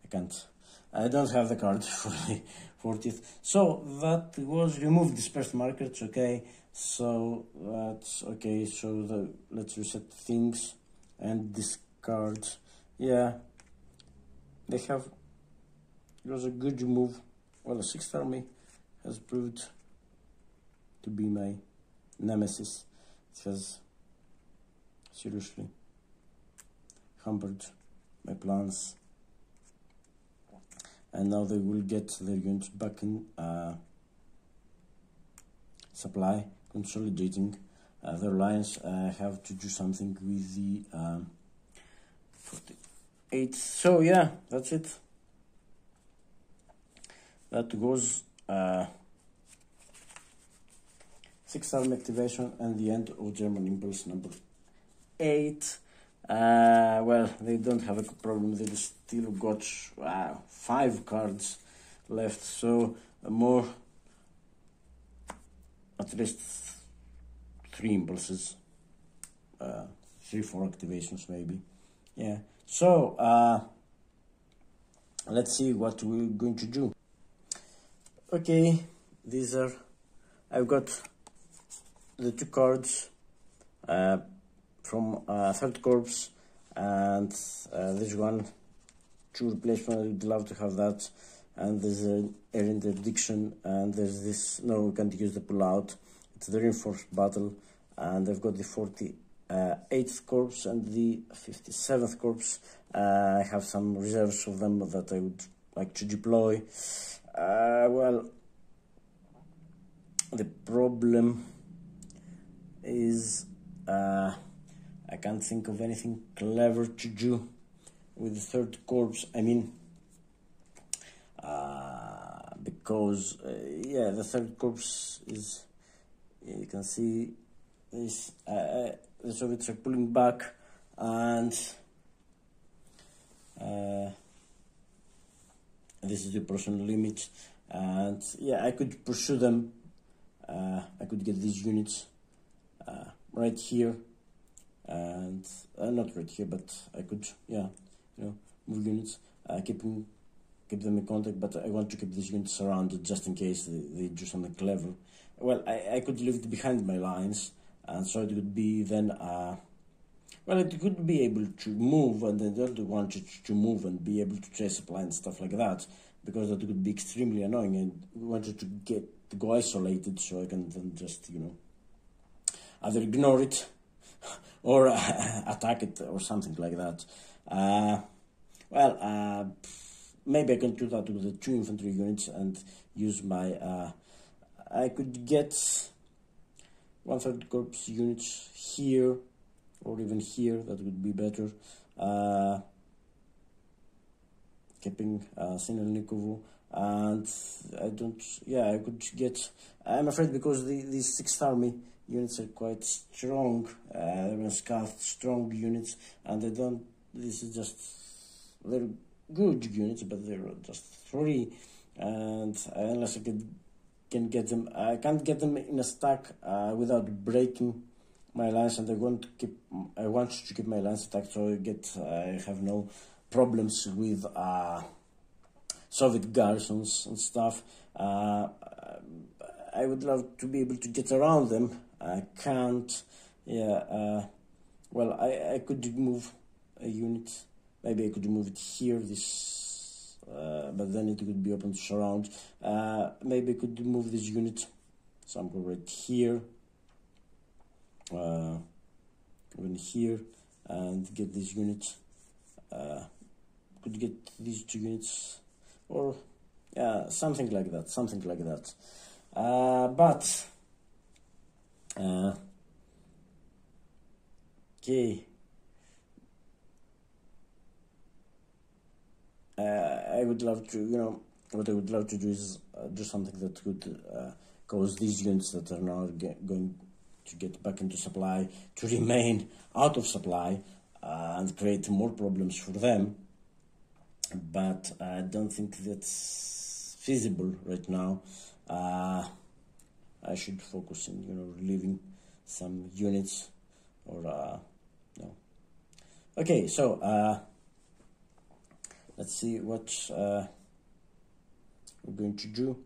I can't. I don't have the card for the 40th. So that was remove dispersed markers. Okay, so that's okay. So let's reset things and discard. Yeah, they have. It was a good move. Well, the 6th army has proved to be my nemesis. It has seriously hampered my plans, and now they will get their units back in supply, consolidating their lines. I have to do something with the 48. So yeah, that's it. That was 6th army activation and the end of German impulse number 8. Well, they don't have a problem. They still got 5 cards left, so more, at least 3 impulses, 3, 4 activations maybe. Yeah. So let's see what we're going to do. Okay, these are. I've got the 2 cards from 3rd Corps, and this one, 2 replacement. I'd love to have that. And there's an air interdiction, and there's this. No, we can't use the pull out. It's the reinforced battle, and I've got the 48th Corps and the 57th Corps. I have some reserves of them that I would like to deploy. Well, the problem is I can't think of anything clever to do with the 3rd Corps. I mean, because yeah, the 3rd Corps is, you can see this, the Soviets are pulling back, and this is the Prussian limit, and yeah, I could pursue them. I could get these units right here, and not right here, but I could, yeah, move units, keep them in contact. But I want to keep these units surrounded just in case they do something clever. Well, I could leave it behind my lines, and so it would be then. Well, it could be able to move, and I don't want it to move and be able to chase supply and stuff like that, because that would be extremely annoying. And we wanted to go isolated, so I can then just, either ignore it or attack it or something like that. Well, maybe I can do that with the 2 infantry units and use my. I could get 1/3 Corps units here, or even here. That would be better. Keeping Sinelnikovo and I don't, yeah, I could get, I'm afraid because these 6th Army units are quite strong, they're scout strong units, and they don't, this is just, they're good units, but they're just 3, and unless I can get them, I can't get them in a stack without breaking my lines, and I want to keep my lines attacked, so I have no problems with Soviet garrisons and stuff. I would love to be able to get around them. I can't. Yeah. Well, I could move a unit. Maybe I could move it here. But then it would be open to surround. Maybe I could move this unit somewhere right here. Even here, and get this unit. Could get these 2 units, or yeah, something like that. But okay. I would love to, what I would love to do is do something that could cause these units that are now going to get back into supply to remain out of supply and create more problems for them. But I don't think that's feasible right now. I should focus on, relieving some units, or no. Okay, so let's see what we're going to do.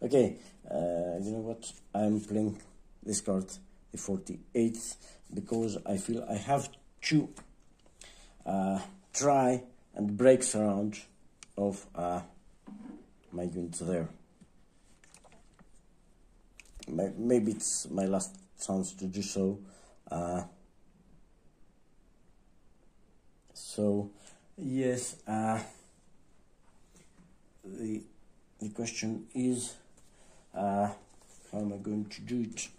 Okay, you know what? I'm playing this card, the 48th, because I feel I have to try and break surround of my units there. Maybe it's my last chance to do so. So yes, the question is, how am I going to do it?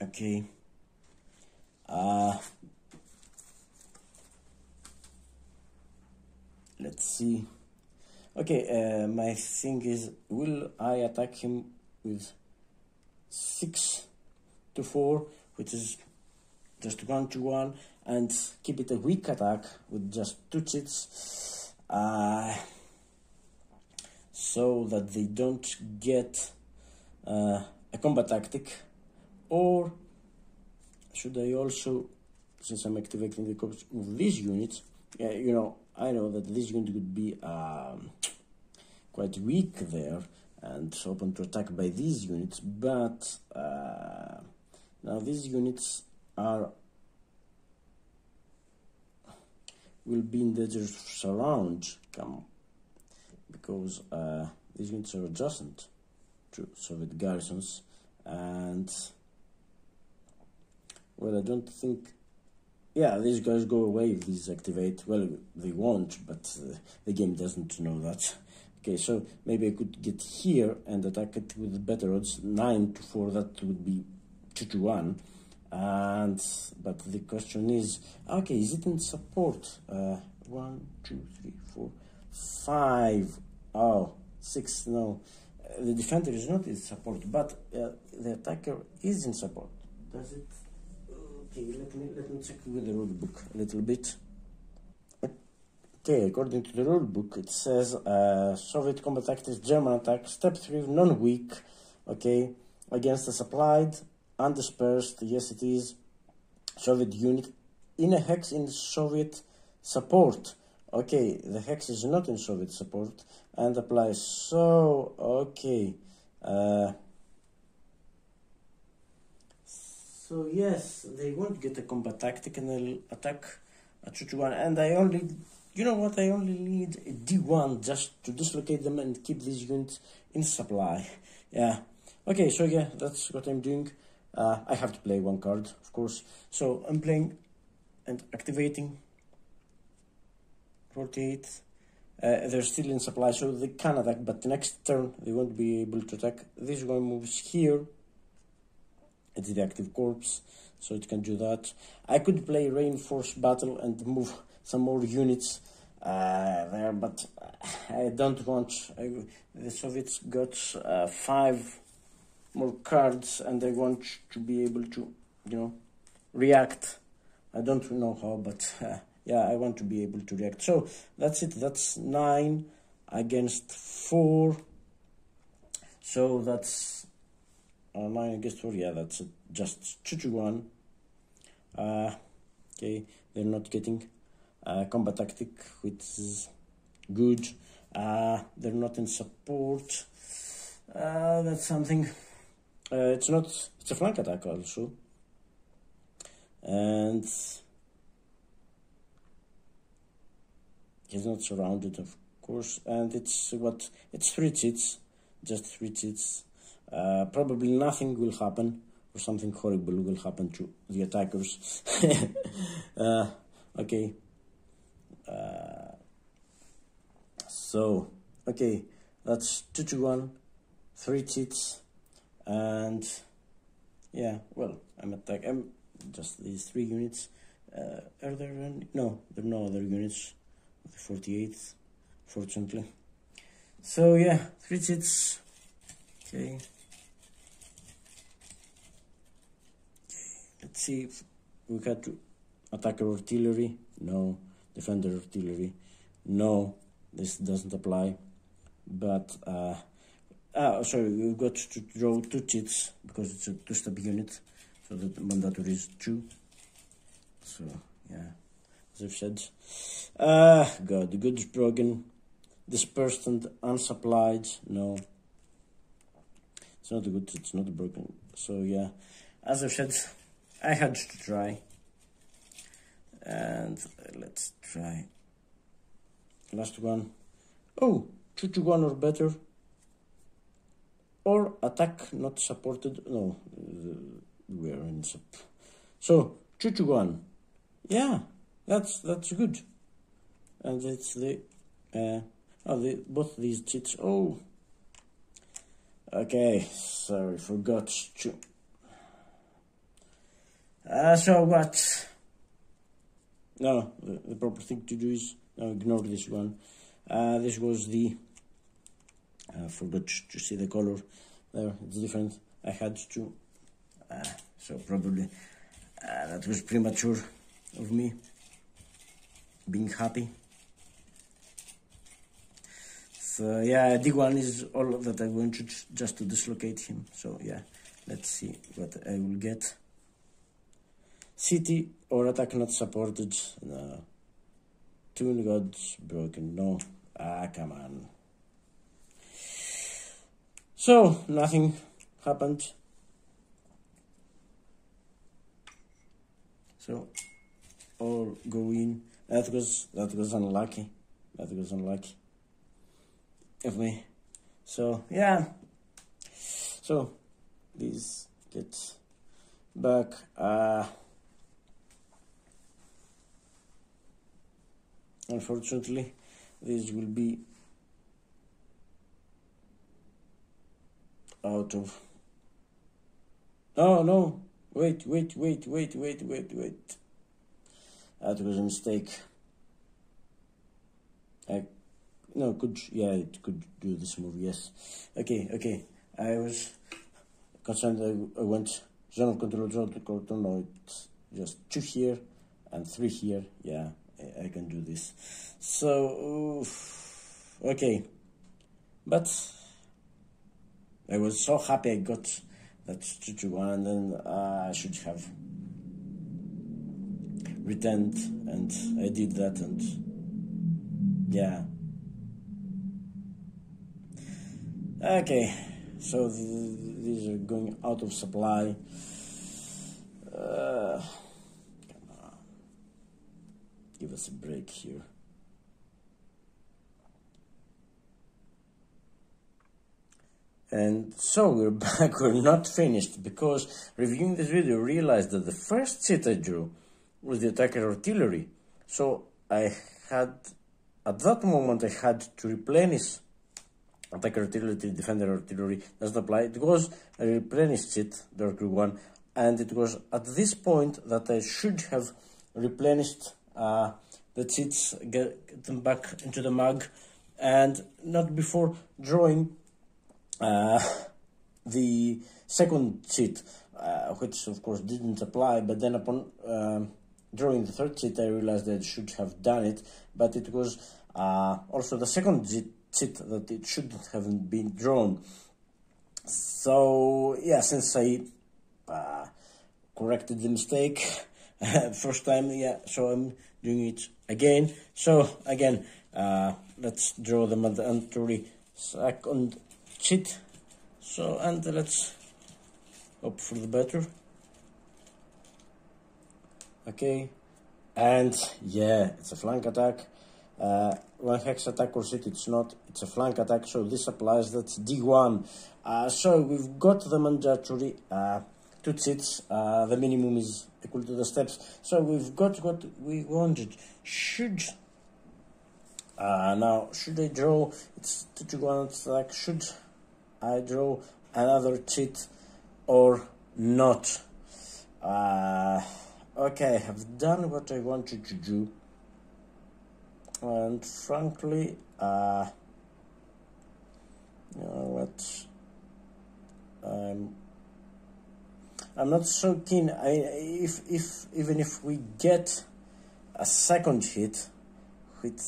Okay. Let's see. Okay, my thing is, will I attack him with 6 to 4, which is just 1 to 1, and keep it a weak attack with just 2 chits, so that they don't get a combat tactic? Or should I also, since I'm activating the corps, move these units? Yeah, I know that this unit would be quite weak there and open to attack by these units, but now these units will be in danger of surround, because these units are adjacent to Soviet garrisons, and well, I don't think, yeah, these guys go away if these activate. Well, they won't, but the game doesn't know that. Okay, so maybe I could get here and attack it with better odds, 9 to 4, that would be 2 to 1. But the question is, okay, is it in support? 1, 2, 3, 4, 5. Oh, 6, no. The defender is not in support, but the attacker is in support. Does it? Okay, let me check with the rulebook a little bit. Okay, according to the rulebook, it says Soviet combat tactics, German attack, step 3, non-weak, okay, against a supplied, undispersed, yes it is, Soviet unit in a hex in Soviet support. Okay, the hex is not in Soviet support and applies. So, okay. So yes, they won't get a combat tactic and they'll attack a 2 to 1. And I only, you know what, I only need a D1 just to dislocate them and keep these units in supply. Yeah. Okay, so yeah, that's what I'm doing. I have to play 1 card, of course. So I'm playing and activating 48th, they're still in supply, so they can attack, but next turn they won't be able to attack. This one moves here. It's the active corpse, so it can do that. I could play reinforced battle and move some more units there, but I don't want. The Soviets got 5 more cards, and I want to be able to, you know, react. I don't know how, but yeah, I want to be able to react. So that's it. That's 9 against 4. So that's 9 against 4. Yeah, that's just 2-1. Okay, they're not getting combat tactic, which is good. They're not in support. That's something. It's not. It's a flank attack also, and he's not surrounded, of course. And it's what? It's 3 Chits, just 3 Chits. Probably nothing will happen, or something horrible will happen to the attackers. Okay. So okay, that's 2-1, 3 Chits. And yeah, well, I'm just these 3 units. Are there any? No, there are no other units. The 48th, fortunately. So yeah, 3 Chits. Okay. Let's see if we had to attacker artillery. No. Defender artillery. No, this doesn't apply. But sorry, we've got to draw 2 Chits because it's a 2-step unit, so the mandatory is 2. So yeah, as I've said. God, the good is broken, dispersed and unsupplied. No, it's not good. It's not broken. So yeah, as I've said, I had to try, and let's try last one. Oh, 2-1 or better. Or attack not supported. No, we are in sub. So 2-1. Yeah, that's good. And it's the both these Chits. Oh, okay. Sorry, forgot to. So what? No, the proper thing to do is ignore this one. This was the. Forgot to see the color there, it's different. I had to, so probably that was premature of me being happy. So yeah, D1 is all that I wanted, just to dislocate him. So yeah, let's see what I will get. City or attack not supported. No. Tune gods broken. No. Come on. So nothing happened. So all go in. That was unlucky. That was unlucky of me. So yeah. So please get back. Unfortunately, this will be out of. Oh no! Wait! That was a mistake. No, it could do this move. Yes. Okay. I was concerned. I went zone of control. No, it's just 2 here and 3 here. Yeah, I can do this. So okay, but I was so happy I got that 2-1, and then I should have returned, and I did that, and yeah. Okay, so these are going out of supply. Come on, give us a break here. And so we're back. We're not finished, because reviewing this video I realized that the first Chit I drew was the attacker artillery. So I had at that moment I had to replenish attacker artillery, defender artillery, doesn't apply. It was a replenished Chit, Dark Crew 1, and it was at this point that I should have replenished the Chits, get them back into the mag, and not before drawing the second Chit, which of course didn't apply, but then upon drawing the third Chit I realized that I should have done it, but it was also the second Chit that it shouldn't have been drawn. So yeah, since I corrected the mistake first time, yeah, so I'm doing it again. So again, let's draw the mandatory second Chit. So, and let's hope for the better. Okay, and yeah, it's a flank attack. One hex attack or Chit, it's not, it's a flank attack, so this applies, that's D1. So we've got the mandatory 2 Chits, the minimum is equal to the steps, so we've got what we wanted. Now, should I draw, it's 2-1 attack, should I draw another Chit or not? Okay, I have done what I wanted to do, and frankly, you know what, I'm not so keen. Even if we get a second hit, which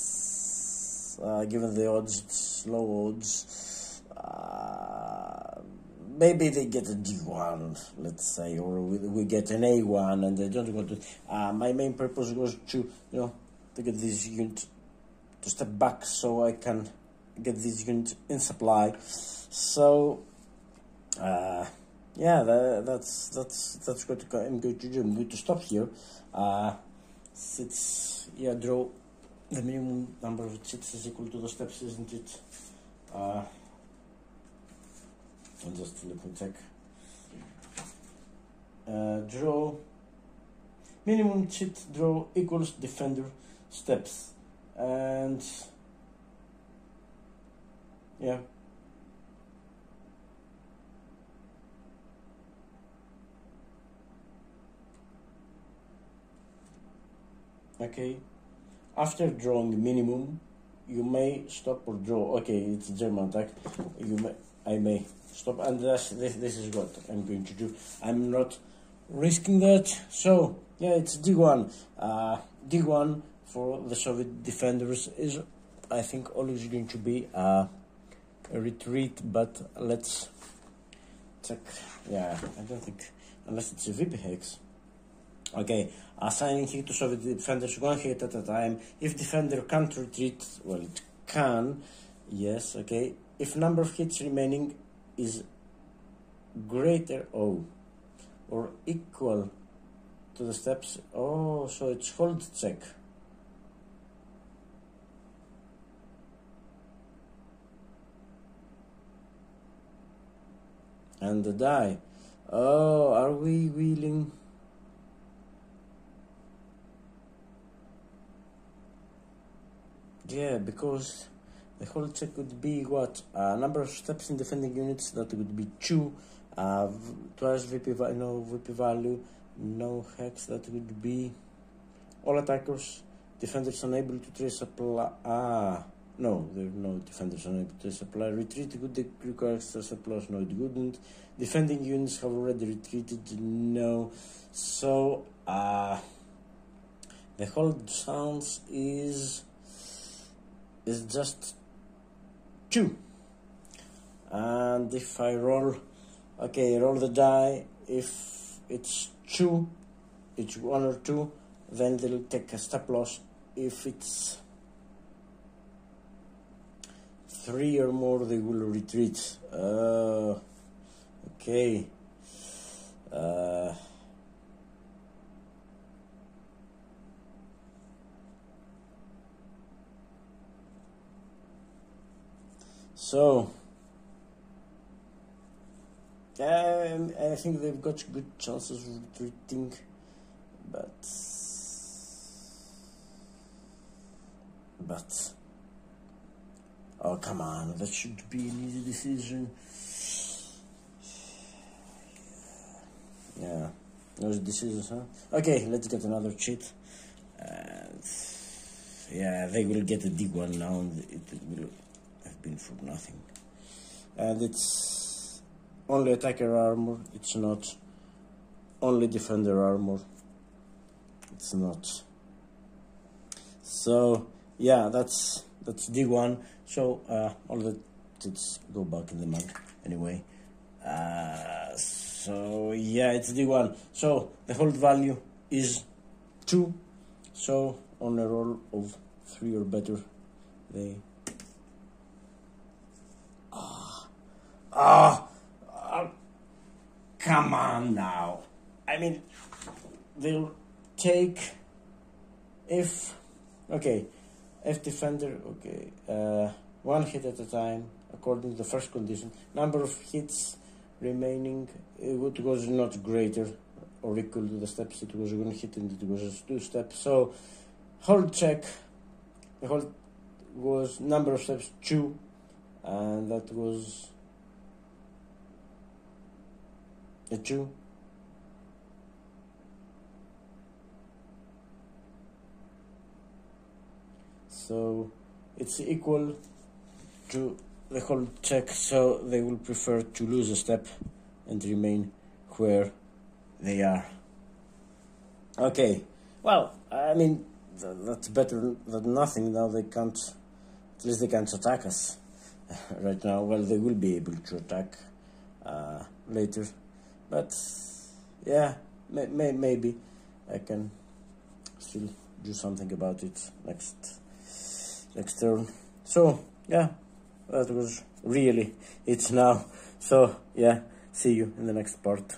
given the odds, it's low odds, maybe they get a D1, let's say, or we get an A1, and I don't want to. My main purpose was to, to get this unit to step back so I can get this unit in supply. So yeah, that's what I'm going to do. I'm going to stop here. It's, yeah, draw the minimum number of Chits is equal to the steps, isn't it? And just let me check. Draw minimum Chit draw equals defender steps, and yeah. Okay, after drawing minimum, you may stop or draw. Okay, it's a German attack. I may stop, and this is what I'm going to do. I'm not risking that. So yeah, it's D1. D1 for the Soviet defenders is, I think, always going to be a retreat. But let's check. Yeah, I don't think, unless it's a VP hex. Okay, assigning hit to Soviet defenders 1 hit at a time. If defender can't retreat, well, it can, yes, okay. If number of hits remaining is greater, or equal to the steps, so it's hold check. And the die. Are we wheeling? Yeah, because the whole check would be what? Number of steps in defending units, that would be 2. Twice VP value, no hex, that would be all attackers, defenders unable to trace supply. No, there are no defenders unable to trace supply. Retreat would require extra surplus, no, it wouldn't. Defending units have already retreated, no. So, the whole chance is just 2. And if I roll, okay, roll the die, if it's 2, it's 1 or 2, then they'll take a step loss. If it's 3 or more, they will retreat. Okay. So, I think they've got good chances of retreating, but Oh, come on, that should be an easy decision. Yeah, those decisions, huh? Okay, let's get another cheat. Yeah, they will get a D1 now, and it will have been for nothing. And it's only attacker armor, it's not only defender armor. It's not. So yeah, that's D1. So all the Chits go back in the mug anyway. So yeah, it's D1. So the hold value is 2. So on a roll of 3 or better, they come on now. I mean, they'll take if defender, one hit at a time according to the first condition. Number of hits remaining, it was not greater or equal to the steps it was going to hit, and it was 2 steps. So hold check, the hold was number of steps 2, and that was a 2. So it's equal to the whole check, so they will prefer to lose a step and remain where they are. Okay, well, I mean, that's better than nothing. Now they can't, at least they can't attack us right now. Well, they will be able to attack later, but yeah, maybe I can still do something about it next turn. So yeah, that was really it now. So yeah, see you in the next part.